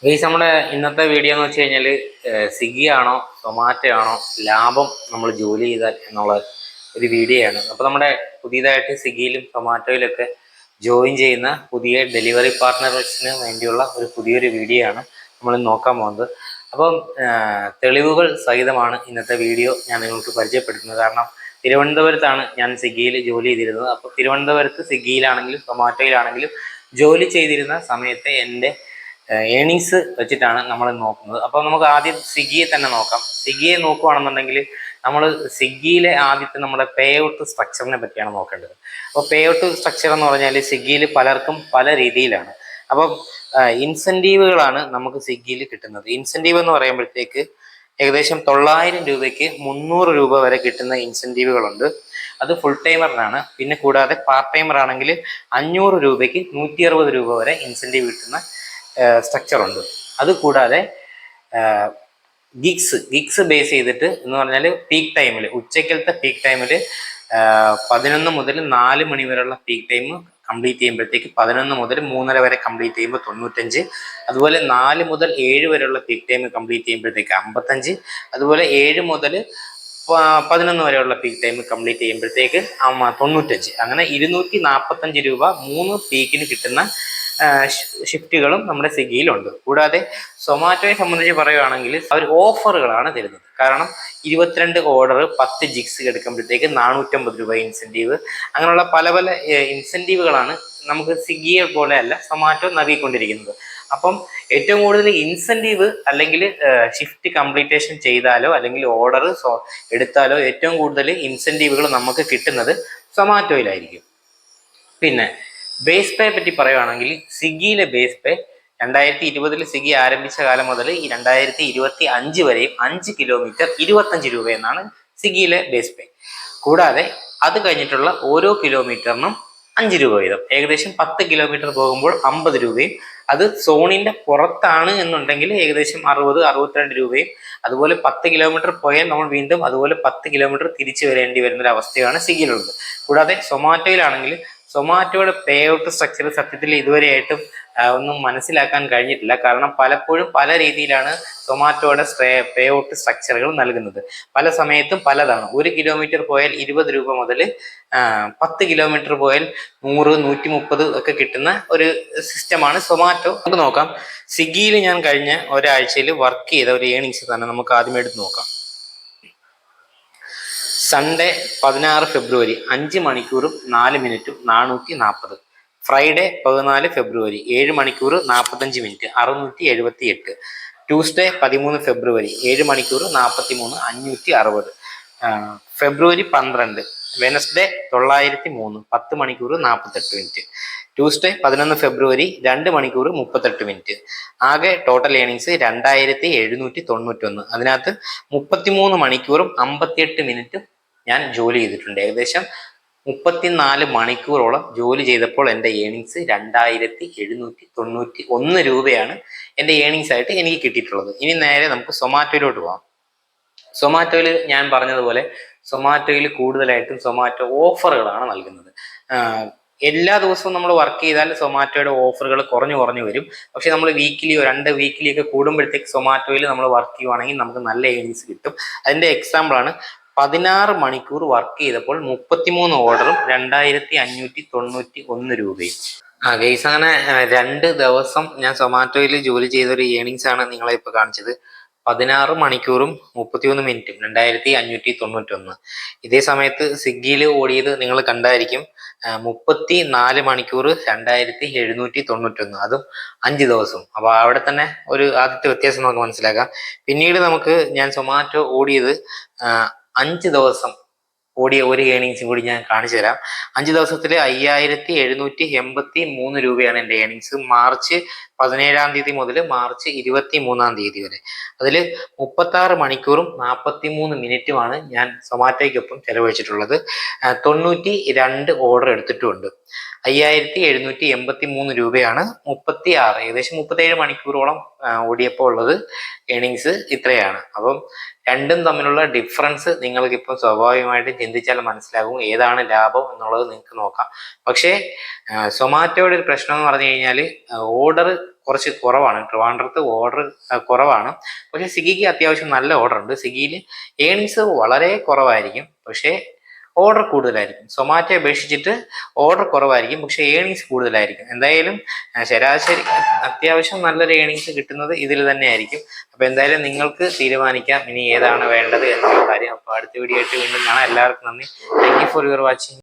Guys, നമ്മുടെ ഇന്നത്തെ video എന്ന് വെച്ച് കഴിഞ്ഞാൽ സ്വിഗ്ഗി ആണോ സൊമാറ്റോ ആണോ ലാഭം നമ്മൾ ജോലി ചെയ്താൽ എന്നുള്ള ഒരു വീഡിയോ ആണ്. അപ്പോൾ നമ്മുടെ പുതിയതായിട്ട് സ്വിഗ്ഗിയിലും സൊമാറ്റോയിലൊക്കെ ജോയിൻ ചെയ്യുന്ന പുതിയ ഡെലിവറി പാർട്ട്നേഴ്സിന് വേണ്ടിയുള്ള ഒരു പുതിയൊരു വീഡിയോ ആണ് നമ്മൾ നോക്കാൻ പോകുന്നത്. അപ്പം തെളിവുകൾ സഹിതമാണ് ഇന്നത്തെ വീഡിയോ ഞാൻ നിങ്ങൾക്ക് പരിചയപ്പെടുത്തുന്നത്. കാരണം തിരുവനന്തപുരത്താണ് ഞാൻ സ്വിഗ്ഗിയിൽ ജോലി ചെയ്തിരുന്നത്. അപ്പോൾ തിരുവനന്തപുരത്ത് സ്വിഗ്ഗിയിലാണെങ്കിലും സൊമാറ്റോയിലാണെങ്കിലും ജോലി ചെയ്തിരുന്ന സമയത്തെ എൻ്റെ ഏണിങ്സ് വെച്ചിട്ടാണ് നമ്മൾ നോക്കുന്നത്. അപ്പോൾ നമുക്ക് ആദ്യം സ്വിഗ്ഗിയെ തന്നെ നോക്കാം. സ്വിഗ്ഗിയെ നോക്കുകയാണെന്നുണ്ടെങ്കിൽ നമ്മൾ സ്വിഗ്ഗിയിലെ ആദ്യത്തെ നമ്മുടെ പേ ഔട്ട് സ്ട്രക്ചറിനെ പറ്റിയാണ് നോക്കേണ്ടത്. അപ്പോൾ പേ ഔട്ട് സ്ട്രക്ചർ എന്ന് പറഞ്ഞാൽ സ്വിഗ്ഗിയിൽ പലർക്കും പല രീതിയിലാണ്. അപ്പം ഇൻസെൻറ്റീവുകളാണ് നമുക്ക് സ്വിഗ്ഗിയിൽ കിട്ടുന്നത്. ഇൻസെൻറ്റീവ് എന്ന് പറയുമ്പോഴത്തേക്ക് ഏകദേശം 900 രൂപയ്ക്ക് 300 രൂപ വരെ കിട്ടുന്ന ഇൻസെൻറ്റീവുകളുണ്ട്. അത് ഫുൾ ടൈമറിനാണ്. പിന്നെ കൂടാതെ പാർട്ട് ടൈമർ ആണെങ്കിൽ 500 രൂപയ്ക്ക് 160 രൂപ വരെ ഇൻസെൻറ്റീവ് കിട്ടുന്ന സ്ട്രക്ചർ ഉണ്ട്. അതുകൂടാതെ ഗിഗ്സ് ബേസ് ചെയ്തിട്ട് എന്ന് പറഞ്ഞാൽ പീക്ക് ടൈമിൽ, ഉച്ചക്കലത്തെ പീക്ക് ടൈമിൽ 11 മുതൽ 4 മണി വരെയുള്ള പീക്ക് ടൈം കംപ്ലീറ്റ് ചെയ്യുമ്പോഴത്തേക്ക് 11 മുതൽ 3:30 വരെ കംപ്ലീറ്റ് ചെയ്യുമ്പോൾ 95. അതുപോലെ 4 മുതൽ 7 വരെയുള്ള പീക്ക് ടൈം കംപ്ലീറ്റ് ചെയ്യുമ്പോഴത്തേക്ക് 55. അതുപോലെ 7 മുതൽ 11 വരെയുള്ള പീക്ക് ടൈം കംപ്ലീറ്റ് ചെയ്യുമ്പോഴത്തേക്ക് 95. അങ്ങനെ 245 രൂപ 3 പീക്കിന് കിട്ടുന്ന ഷിഫ്റ്റുകളും നമ്മുടെ സ്വിഗ്ഗിയിലുണ്ട്. കൂടാതെ സൊമാറ്റോയെ സംബന്ധിച്ച് പറയുകയാണെങ്കിൽ അവർ ഓഫറുകളാണ് തരുന്നത്. കാരണം 22 ഓർഡർ 10 ജിഗ്സ് എടുക്കുമ്പോഴത്തേക്ക് 450 രൂപ ഇൻസെൻറ്റീവ്. അങ്ങനെയുള്ള പല പല ഇൻസെൻറ്റീവുകളാണ് നമുക്ക് സ്വിഗ്ഗിയെ പോലെ അല്ല സൊമാറ്റോ നൽകിക്കൊണ്ടിരിക്കുന്നത്. അപ്പം ഏറ്റവും കൂടുതൽ ഇൻസെൻറ്റീവ് അല്ലെങ്കിൽ ഷിഫ്റ്റ് കംപ്ലീറ്റേഷൻ ചെയ്താലോ അല്ലെങ്കിൽ ഓർഡർ എടുത്താലോ ഏറ്റവും കൂടുതൽ ഇൻസെൻറ്റീവുകൾ നമുക്ക് കിട്ടുന്നത് സൊമാറ്റോയിലായിരിക്കും. പിന്നെ ബേസ് പേ പറ്റി പറയുകയാണെങ്കിൽ സ്വിഗ്ഗിയിലെ ബേസ് പേ 2020 സ്വിഗ്ഗി ആരംഭിച്ച കാലം മുതൽ ഈ 2025 വരെയും 5 കിലോമീറ്റർ 25 രൂപ എന്നാണ് സ്വിഗ്ഗിയിലെ ബേസ് പേ. കൂടാതെ അത് കഴിഞ്ഞിട്ടുള്ള ഓരോ കിലോമീറ്ററിനും 5 രൂപ വീതം, ഏകദേശം 10 കിലോമീറ്റർ പോകുമ്പോൾ 50 രൂപയും. അത് സോണിന്റെ പുറത്താണ് എന്നുണ്ടെങ്കിൽ ഏകദേശം 62 രൂപയും. അതുപോലെ 10 കിലോമീറ്റർ പോയാൽ നമ്മൾ വീണ്ടും അതുപോലെ 10 കിലോമീറ്റർ തിരിച്ചു വരേണ്ടി വരുന്ന ഒരു അവസ്ഥയാണ് സ്വിഗ്ഗിയിലുള്ളത്. കൂടാതെ സൊമാറ്റോയിലാണെങ്കിൽ സൊമാറ്റോയുടെ പേ ഔട്ട് സ്ട്രക്ചർ സത്യത്തിൽ ഇതുവരെയായിട്ടും ഒന്നും മനസ്സിലാക്കാൻ കഴിഞ്ഞിട്ടില്ല. കാരണം പലപ്പോഴും പല രീതിയിലാണ് സൊമാറ്റോയുടെ പേ ഔട്ട് സ്ട്രക്ചറുകൾ നൽകുന്നത്. പല സമയത്തും പലതാണ്. 1 കിലോമീറ്റർ പോയാൽ 20 രൂപ മുതൽ 10 കിലോമീറ്റർ പോയാൽ 100, 130 ഒക്കെ കിട്ടുന്ന ഒരു സിസ്റ്റമാണ് സൊമാറ്റോ. നമുക്ക് നോക്കാം. സ്വിഗ്ഗിയിൽ ഞാൻ കഴിഞ്ഞ ഒരാഴ്ചയിൽ വർക്ക് ചെയ്ത ഒരു ഏണിങ്സ് തന്നെ നമുക്ക് ആദ്യം എടുത്ത് നോക്കാം. സൺഡേ 16 ഫെബ്രുവരി 5 മണിക്കൂറും 4 മിനിറ്റും 440. ഫ്രൈഡേ 14 ഫെബ്രുവരി 7 മണിക്കൂർ 45 മിനിറ്റ് 678. ട്യൂസ്ഡേ 13 ഫെബ്രുവരി 7 മണിക്കൂർ 43 560. ഫെബ്രുവരി 12 വെനസ്ഡേ 903 10 മണിക്കൂർ 48 മിനിറ്റ്. ട്യൂസ്ഡേ 11 ഫെബ്രുവരി 2 മണിക്കൂർ 38 മിനിറ്റ്. ആകെ ടോട്ടൽ ഏണിങ്സ് 2791. അതിനകത്ത് 33 മണിക്കൂറും 58 മിനിറ്റും ഞാൻ ജോലി ചെയ്തിട്ടുണ്ട്. ഏകദേശം 34 മണിക്കൂറോളം ജോലി ചെയ്തപ്പോൾ എൻ്റെ ഏണിങ്സ് 2791 രൂപയാണ് എൻ്റെ ഏണിങ്സ് ആയിട്ട് എനിക്ക് കിട്ടിയിട്ടുള്ളത്. ഇനി നേരെ നമുക്ക് സൊമാറ്റോയിലോട്ട് പോകാം. സൊമാറ്റോയിൽ ഞാൻ പറഞ്ഞതുപോലെ സൊമാറ്റോയിൽ കൂടുതലായിട്ടും സൊമാറ്റോ ഓഫറുകളാണ് നൽകുന്നത്. എല്ലാ ദിവസവും നമ്മൾ വർക്ക് ചെയ്താൽ സൊമാറ്റോയുടെ ഓഫറുകൾ കുറഞ്ഞു വരും. പക്ഷെ നമ്മൾ വീക്കിലിയോ 2 വീക്കിലിയൊക്കെ കൂടുമ്പോഴത്തേക്ക് സൊമാറ്റോയിൽ നമ്മൾ വർക്ക് ചെയ്യുവാണെങ്കിൽ നമുക്ക് നല്ല ഏണിങ്സ് കിട്ടും. അതിൻ്റെ എക്സാമ്പിളാണ് 16 മണിക്കൂർ വർക്ക് ചെയ്തപ്പോൾ 33 ഓർഡറും 2591 രൂപയും. ഗൈസ്, അങ്ങനെ 2 ദിവസം ഞാൻ സൊമാറ്റോയിൽ ജോലി ചെയ്തൊരു ഏണിങ്സ് ആണ് നിങ്ങളെ ഇപ്പോൾ കാണിച്ചത്. 16 മണിക്കൂറും 31 മിനിറ്റും 2591. ഇതേ സമയത്ത് സ്വിഗ്ഗിയിൽ ഓടിയത് നിങ്ങൾ കണ്ടായിരിക്കും. 34 മണിക്കൂർ 2791, അതും 5 ദിവസം. അപ്പോൾ അവിടെ തന്നെ ഒരു ആദ്യത്തെ വ്യത്യാസം നമുക്ക് മനസ്സിലാക്കാം. പിന്നീട് ഞാൻ സൊമാറ്റോ ഓടിയത് 5 ദിവസം ഓടിയ ഒരു ഏണിങ്സും കൂടി ഞാൻ കാണിച്ചു തരാം. 5 ദിവസത്തിൽ 5783 രൂപയാണ് എൻ്റെ ഏണിങ്സ്. മാർച്ച് 17 തീയതി മുതൽ മാർച്ച് 23 വരെ. അതിൽ 36 മണിക്കൂറും 43 മിനിറ്റുമാണ് ഞാൻ സൊമാറ്റോയ്ക്കൊപ്പം ചെലവഴിച്ചിട്ടുള്ളത്. 92 ഓർഡർ എടുത്തിട്ടുമുണ്ട്. 5783 രൂപയാണ് 36, ഏകദേശം 37 മണിക്കൂറോളം ഓടിയപ്പോൾ ഉള്ളത് ഏണിങ്സ് ഇത്രയാണ്. അപ്പം രണ്ടും തമ്മിലുള്ള ഡിഫറൻസ് നിങ്ങൾക്കിപ്പം സ്വാഭാവികമായിട്ടും ചിന്തിച്ചാൽ മനസ്സിലാകും ഏതാണ് ലാഭം എന്നുള്ളത് നിങ്ങൾക്ക് നോക്കാം. പക്ഷേ സൊമാറ്റോയുടെ ഒരു പ്രശ്നം എന്ന് പറഞ്ഞു കഴിഞ്ഞാൽ ഓർഡർ കുറച്ച് കുറവാണ്. ട്രിവാൻഡ്രത്ത് ഓർഡർ കുറവാണ്. പക്ഷെ സ്വിഗ്ഗിക്ക് അത്യാവശ്യം നല്ല ഓർഡർ ഉണ്ട്. സ്വിഗ്ഗിയിൽ ഏണിങ്സ് വളരെ കുറവായിരിക്കും, പക്ഷേ ഓർഡർ കൂടുതലായിരിക്കും. സൊമാറ്റോ അപേക്ഷിച്ചിട്ട് ഓർഡർ കുറവായിരിക്കും, പക്ഷേ ഏണിങ്സ് കൂടുതലായിരിക്കും. എന്തായാലും ശരാശരി അത്യാവശ്യം നല്ലൊരു ഏണിങ്സ് കിട്ടുന്നത് ഇതിൽ തന്നെ ആയിരിക്കും. അപ്പോൾ എന്തായാലും നിങ്ങൾക്ക് തീരുമാനിക്കാം ഇനി ഏതാണ് വേണ്ടത് എന്നുള്ള കാര്യം. അപ്പോൾ അടുത്ത വീഡിയോ ആയിട്ട് വീണ്ടും കാണാം. എല്ലാവർക്കും നന്ദി. Thank you for your watching.